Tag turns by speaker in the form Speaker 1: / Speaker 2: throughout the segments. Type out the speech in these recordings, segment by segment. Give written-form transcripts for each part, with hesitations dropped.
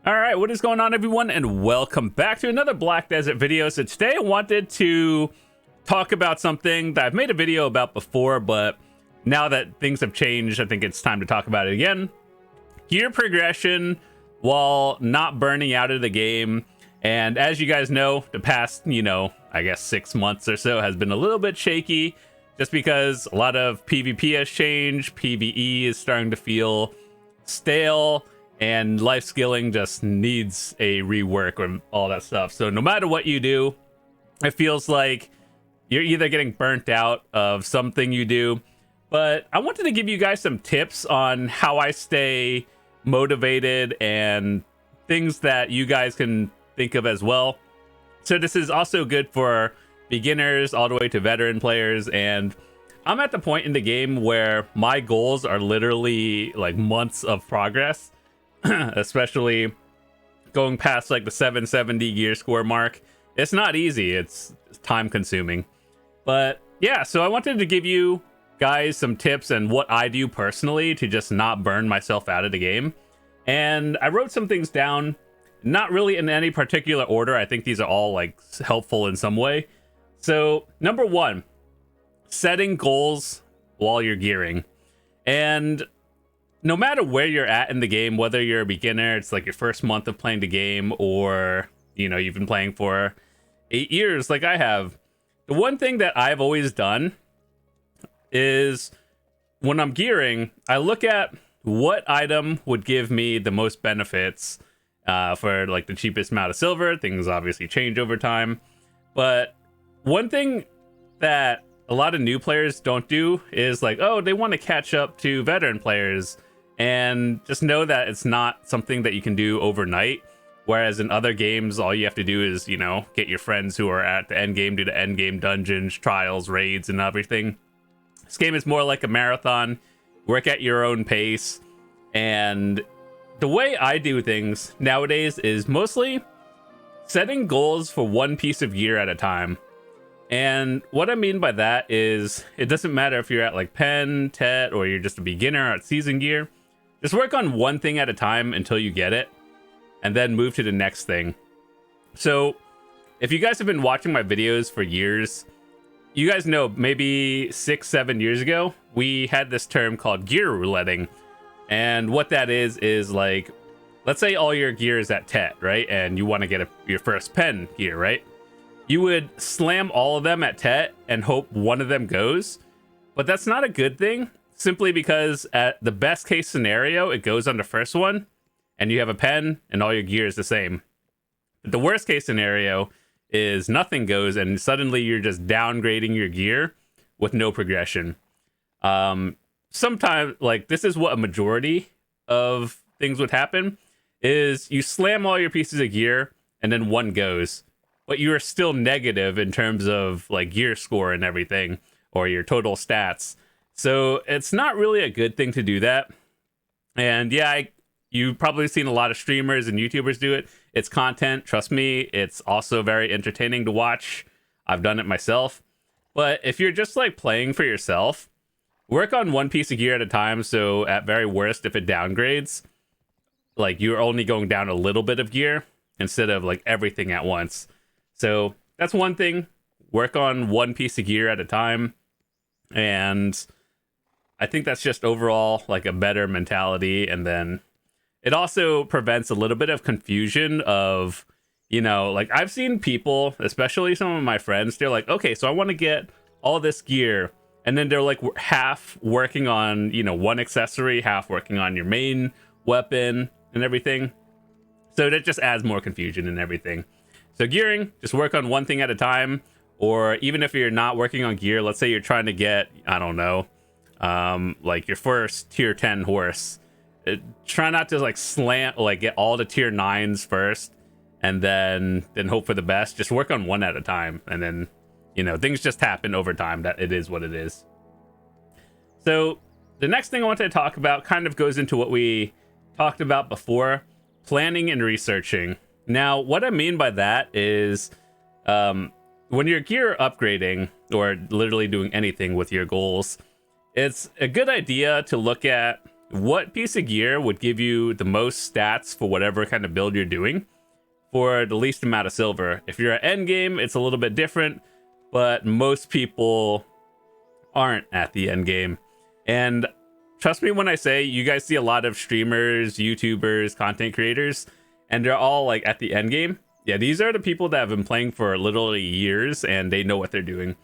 Speaker 1: All right, what is going on, everyone, and welcome back to another Black Desert video. So today I wanted to talk about something that I've made a video about before, but now that things have changed, I think it's time to talk about it again. Gear progression while not burning out of the game. And as you guys know, the past, I guess 6 months or so has been a little bit shaky just because a lot of PvP has changed. PvE is starting to feel stale. And life skilling just needs a rework and all that stuff. So no matter what you do, it feels like you're either getting burnt out of something you do. But I wanted to give you guys some tips on how I stay motivated and things that you guys can think of as well. So this is also good for beginners all the way to veteran players. And I'm at the point in the game where my goals are literally like months of progress. Especially going past like the 770 gear score mark. It's not easy, it's time consuming. But yeah, so I wanted to give you guys some tips and what I do personally to just not burn myself out of the game. And I wrote some things down, not really in any particular order. I think these are all like helpful in some way. So number one, setting goals while you're gearing. And no matter where you're at in the game, whether you're a beginner, it's like your first month of playing the game, or, you've been playing for 8 years like I have. The one thing that I've always done is when I'm gearing, I look at what item would give me the most benefits for like the cheapest amount of silver. Things obviously change over time. But one thing that a lot of new players don't do is like, oh, they want to catch up to veteran players. And just know that it's not something that you can do overnight. Whereas in other games, all you have to do is, get your friends who are at the end game, do the end game dungeons, trials, raids, and everything. This game is more like a marathon. Work at your own pace. And the way I do things nowadays is mostly setting goals for one piece of gear at a time. And what I mean by that is it doesn't matter if you're at like Pen, Tet, or you're just a beginner at season gear. Just work on one thing at a time until you get it, and then move to the next thing. So if you guys have been watching my videos for years, you guys know maybe 6-7 years ago, we had this term called gear rouletting. And what that is like, let's say all your gear is at Tet, right? And you want to get your first Pen gear, right? You would slam all of them at Tet and hope one of them goes. But that's not a good thing. Simply because at the best case scenario, it goes on the first one and you have a Pen and all your gear is the same. But the worst case scenario is nothing goes and suddenly you're just downgrading your gear with no progression. Sometimes, like, this is what a majority of things would happen, is you slam all your pieces of gear and then one goes, but you are still negative in terms of like gear score and everything, or your total stats. So it's not really a good thing to do that. And yeah, you've probably seen a lot of streamers and YouTubers do it. It's content. Trust me, it's also very entertaining to watch. I've done it myself. But if you're just like playing for yourself, work on one piece of gear at a time. So at very worst, if it downgrades, like you're only going down a little bit of gear instead of like everything at once. So that's one thing. Work on one piece of gear at a time. And I think that's just overall like a better mentality. And then it also prevents a little bit of confusion of, like I've seen people, especially some of my friends, they're like, okay, so I want to get all this gear. And then they're like half working on, one accessory, half working on your main weapon and everything. So that just adds more confusion and everything. So gearing, just work on one thing at a time. Or even if you're not working on gear, let's say you're trying to get, I don't know, like your first tier 10 horse. Try not to like get all the tier 9s first and then hope for the best. Just work on one at a time, and then things just happen over time. That it is what it is. So the next thing I wanted to talk about kind of goes into what we talked about before: planning and researching. Now what I mean by that is when you're gear upgrading or literally doing anything with your goals, it's a good idea to look at what piece of gear would give you the most stats for whatever kind of build you're doing for the least amount of silver. If you're at end game, it's a little bit different, but most people aren't at the end game. And trust me when I say, you guys see a lot of streamers, YouTubers, content creators, and they're all like at the end game. Yeah, these are the people that have been playing for literally years and they know what they're doing.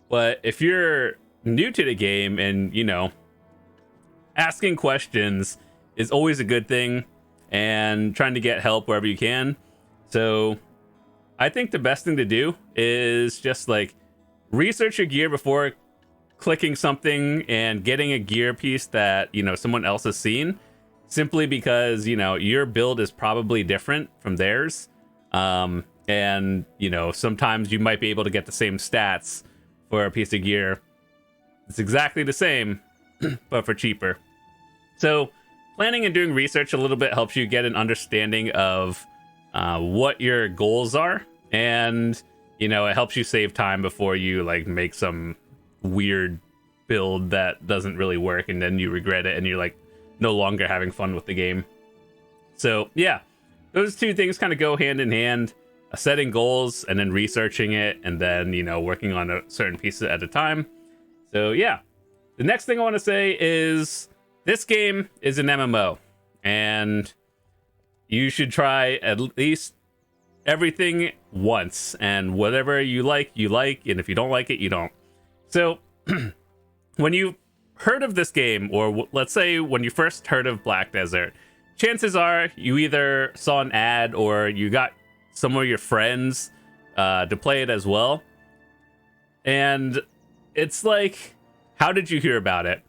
Speaker 1: But if you're new to the game and, you know, asking questions is always a good thing, and trying to get help wherever you can. So I think the best thing to do is just like research your gear before clicking something and getting a gear piece that, you know, someone else has seen, simply because, you know, your build is probably different from theirs. And, you know, sometimes you might be able to get the same stats for a piece of gear. It's exactly the same, but for cheaper. So planning and doing research a little bit helps you get an understanding of what your goals are. And, you know, it helps you save time before you like make some weird build that doesn't really work and then you regret it and you're like no longer having fun with the game. So yeah, those two things kind of go hand in hand, setting goals and then researching it and then, you know, working on a certain piece at a time. So yeah, the next thing I want to say is this game is an MMO and you should try at least everything once, and whatever you like, and if you don't like it, you don't. So when you heard of this game, or let's say when you first heard of Black Desert, chances are you either saw an ad or you got some of your friends to play it as well. And it's like, how did you hear about it?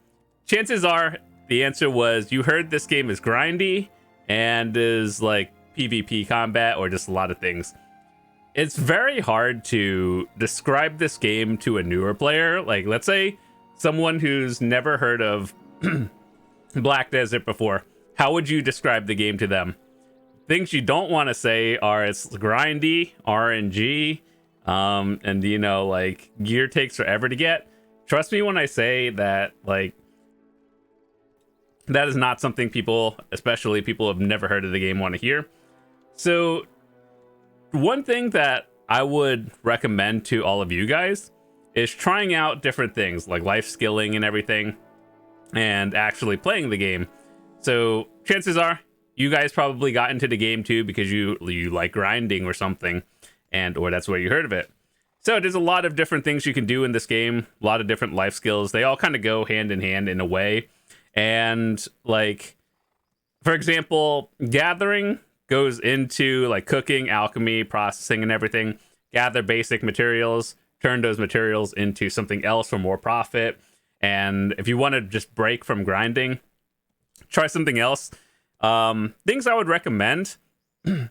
Speaker 1: Chances are the answer was you heard this game is grindy and is like PvP combat or just a lot of things. It's very hard to describe this game to a newer player. Like, let's say someone who's never heard of Black Desert before. How would you describe the game to them? Things you don't want to say are it's grindy, RNG, and, you know, like, gear takes forever to get. Trust me when I say that, like, that is not something people, especially people who have never heard of the game, want to hear. So one thing that I would recommend to all of you guys is trying out different things like life skilling and everything and actually playing the game. So chances are you guys probably got into the game too because you like grinding or something, and or that's where you heard of it. So there's a lot of different things you can do in this game, a lot of different life skills. They all kind of go hand in hand in a way. And like, for example, gathering goes into like cooking, alchemy, processing, and everything. Gather basic materials, turn those materials into something else for more profit. And if you want to just break from grinding, try something else. Things I would recommend,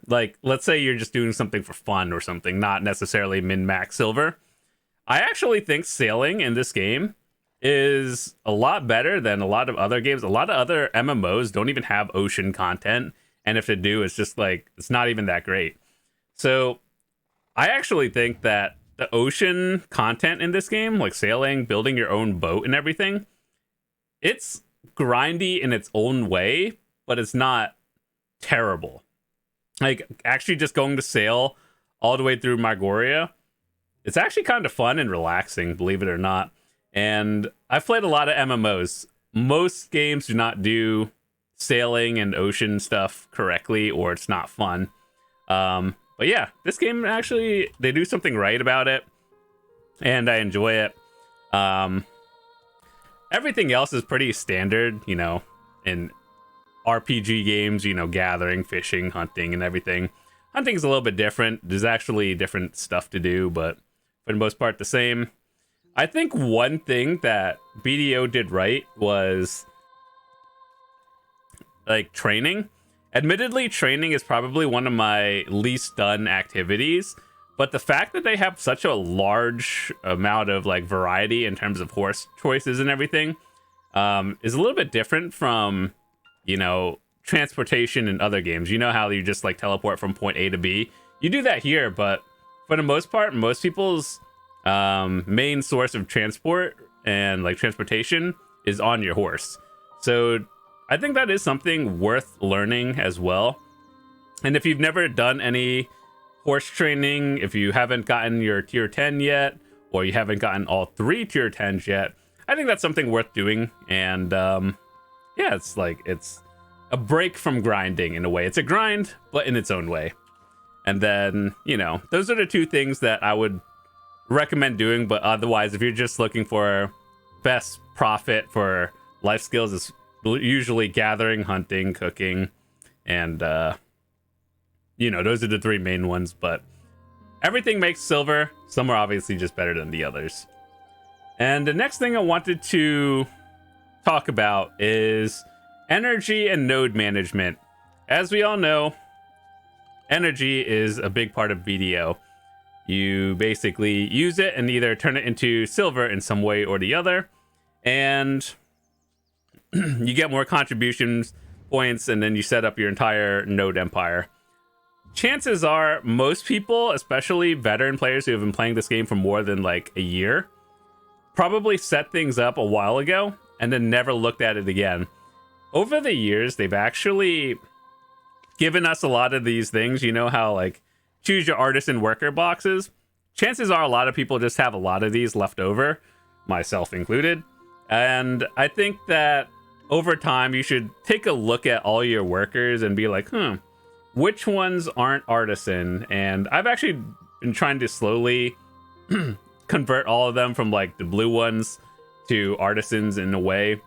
Speaker 1: like let's say you're just doing something for fun or something, not necessarily min-max silver. I actually think sailing in this game is a lot better than a lot of other games. A lot of other MMOs don't even have ocean content, and if they do, it's just like, it's not even that great. So I actually think that the ocean content in this game, like sailing, building your own boat and everything, it's grindy in its own way, but it's not terrible. Like, actually just going to sail all the way through Margoria, it's actually kind of fun and relaxing, believe it or not. And I've played a lot of MMOs. Most games do not do sailing and ocean stuff correctly, or it's not fun. But yeah, this game actually, they do something right about it, and I enjoy it. Everything else is pretty standard, you know, in RPG games, you know, gathering, fishing, hunting, and everything. Hunting's a little bit different. There's actually different stuff to do, but for the most part, the same. I think one thing that BDO did right was like training. Admittedly, training is probably one of my least done activities, but the fact that they have such a large amount of like variety in terms of horse choices and everything is a little bit different from, you know, transportation in other games. You know how you just like teleport from point A to B? You do that here, but for the most part, most people's main source of transport and like transportation is on your horse. So I think that is something worth learning as well. And if you've never done any horse training, if you haven't gotten your tier 10 yet, or you haven't gotten all 3 tier 10s yet, I think that's something worth doing. And yeah, it's a break from grinding in a way. It's a grind, but in its own way. And then, you know, those are the 2 things that I would recommend doing. But otherwise, if you're just looking for best profit for life skills, it's usually gathering, hunting, cooking, and you know, those are the 3 main ones. But everything makes silver. Some are obviously just better than the others. And the next thing I wanted to talk about is energy and node management. As we all know, energy is a big part of BDO. You basically use it and either turn it into silver in some way or the other, and you get more contributions points, and then you set up your entire node empire. Chances are most people, especially veteran players who have been playing this game for more than like a year, probably set things up a while ago and then never looked at it again. Over the years, they've actually given us a lot of these things. You know how like choose your artisan worker boxes? Chances are a lot of people just have a lot of these left over, myself included. And I think that over time, you should take a look at all your workers and be like, which ones aren't artisan? And I've actually been trying to slowly convert all of them from like the blue ones to artisans in a way,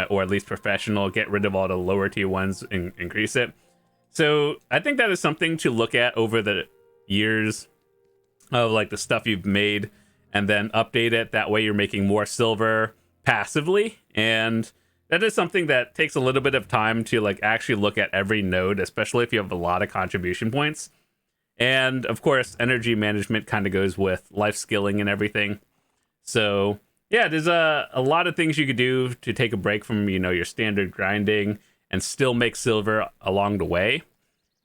Speaker 1: or at least professional, get rid of all the lower tier ones and increase it. So I think that is something to look at over the years of like the stuff you've made, and then update it. That way you're making more silver passively. And that is something that takes a little bit of time to like actually look at every node, especially if you have a lot of contribution points. And of course, energy management kind of goes with life skilling and everything. So yeah, there's a lot of things you could do to take a break from, you know, your standard grinding and still make silver along the way.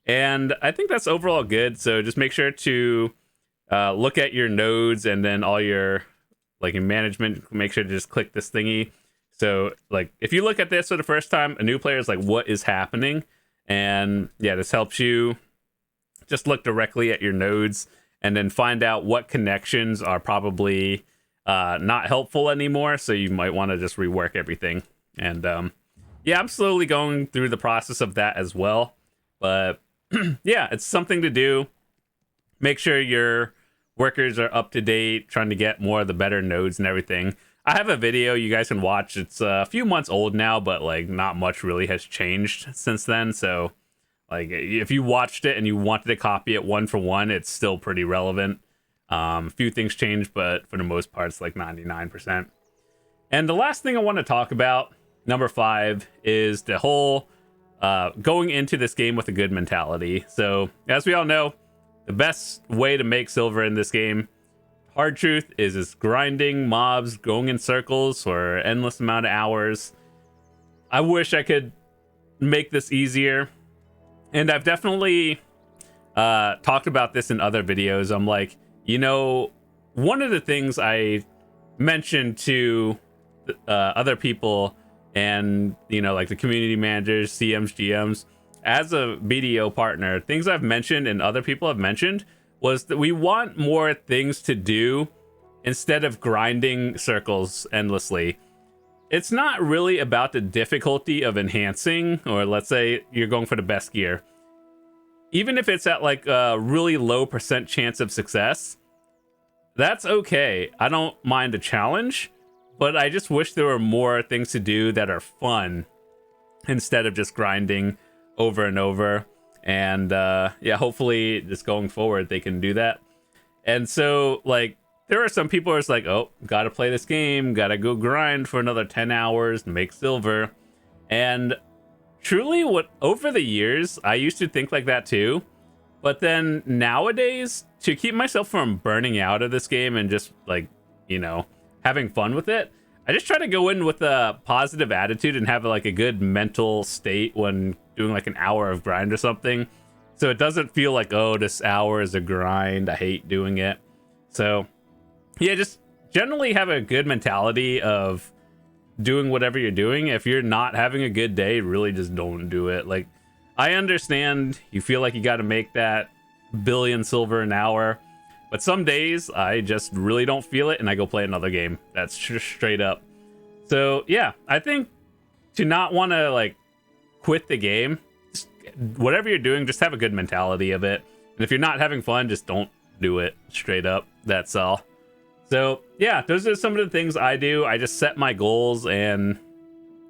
Speaker 1: And I think that's overall good. So just make sure to look at your nodes, and then all your like in management, make sure to just click this thingy. So like if you look at this for the first time, a new player is like, what is happening? And yeah, this helps you just look directly at your nodes and then find out what connections are probably not helpful anymore. So you might want to just rework everything. And yeah, I'm slowly going through the process of that as well. But yeah, it's something to do. Make sure your workers are up to date, trying to get more of the better nodes and everything. I have a video you guys can watch. It's a few months old now, but like not much really has changed since then. So like if you watched it and you wanted to copy it 1-for-1, it's still pretty relevant. A few things changed, but for the most part, it's like 99%. And the last thing I want to talk about, number 5, is the whole going into this game with a good mentality. So as we all know, the best way to make silver in this game, hard truth, is grinding mobs, going in circles for an endless amount of hours. I wish I could make this easier. And I've definitely talked about this in other videos. I'm like, you know, one of the things I mentioned to other people and, you know, like the community managers, CMs, GMs, as a BDO partner, things I've mentioned and other people have mentioned was that we want more things to do instead of grinding circles endlessly. It's not really about the difficulty of enhancing, or let's say you're going for the best gear. Even if it's at like a really low % chance of success, that's okay. I don't mind the challenge, but I just wish there were more things to do that are fun instead of just grinding over and over. And yeah, hopefully just going forward they can do that. And so like there are some people who's like, oh, gotta play this game, gotta go grind for another 10 hours and make silver. And truly, what over the years I used to think like that too, but then nowadays, to keep myself from burning out of this game and just like, you know, having fun with it, I just try to go in with a positive attitude and have like a good mental state when doing like an hour of grind or something. So it doesn't feel like, oh, this hour is a grind, I hate doing it. So yeah, just generally have a good mentality of doing whatever you're doing. If you're not having a good day, really just don't do it. Like, I understand you feel like you got to make that billion silver an hour, but some days I just really don't feel it and I go play another game. That's just straight up. So yeah, I think to not want to like quit the game, just, whatever you're doing, just have a good mentality of it. And if you're not having fun, just don't do it, straight up. That's all. So yeah, those are some of the things I do. I just set my goals, and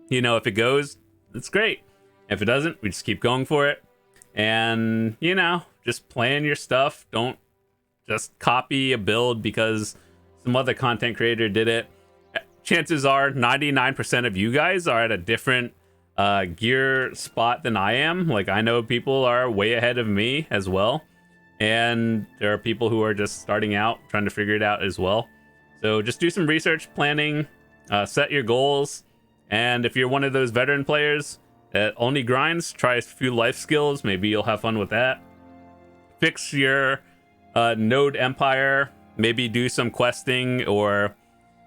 Speaker 1: you know, if it goes, it's great. If it doesn't, we just keep going for it. And you know, just plan your stuff. Don't just copy a build because some other content creator did it. Chances are 99% of you guys are at a different gear spot than I am. Like, I know people are way ahead of me as well, and there are people who are just starting out trying to figure it out as well. So just do some research, planning, set your goals, and if you're one of those veteran players that only grinds, try a few life skills. Maybe you'll have fun with that. Fix your node empire, maybe do some questing, or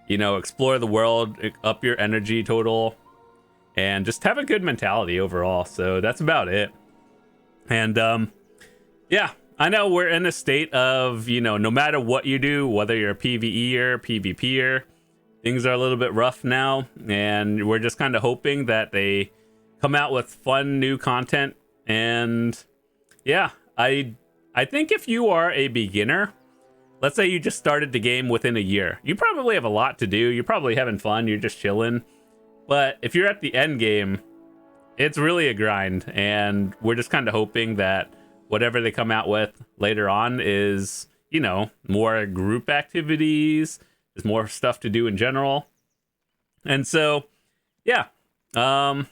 Speaker 1: you know, explore the world, up your energy total, and just have a good mentality overall. So that's about it. And yeah, I know we're in a state of, you know, no matter what you do, whether you're a PvEer, PvPer, things are a little bit rough now, and we're just kind of hoping that they come out with fun new content. And yeah, I think if you are a beginner, let's say you just started the game within a year, you probably have a lot to do. You're probably having fun. You're just chilling. But if you're at the end game, it's really a grind. And we're just kind of hoping that whatever they come out with later on is, you know, more group activities. There's more stuff to do in general. And so, yeah, that's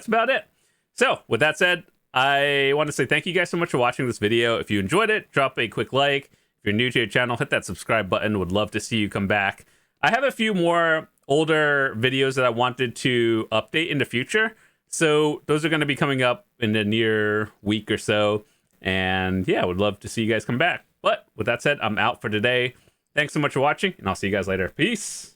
Speaker 1: about it. So with that said, I want to say thank you guys so much for watching this video. If you enjoyed it, drop a quick like. If you're new to your channel, hit that subscribe button. Would love to see you come back. I have a few more older videos that I wanted to update in the future. So those are going to be coming up in the near week or so. And yeah, I would love to see you guys come back. But with that said, I'm out for today. Thanks so much for watching, and I'll see you guys later. Peace.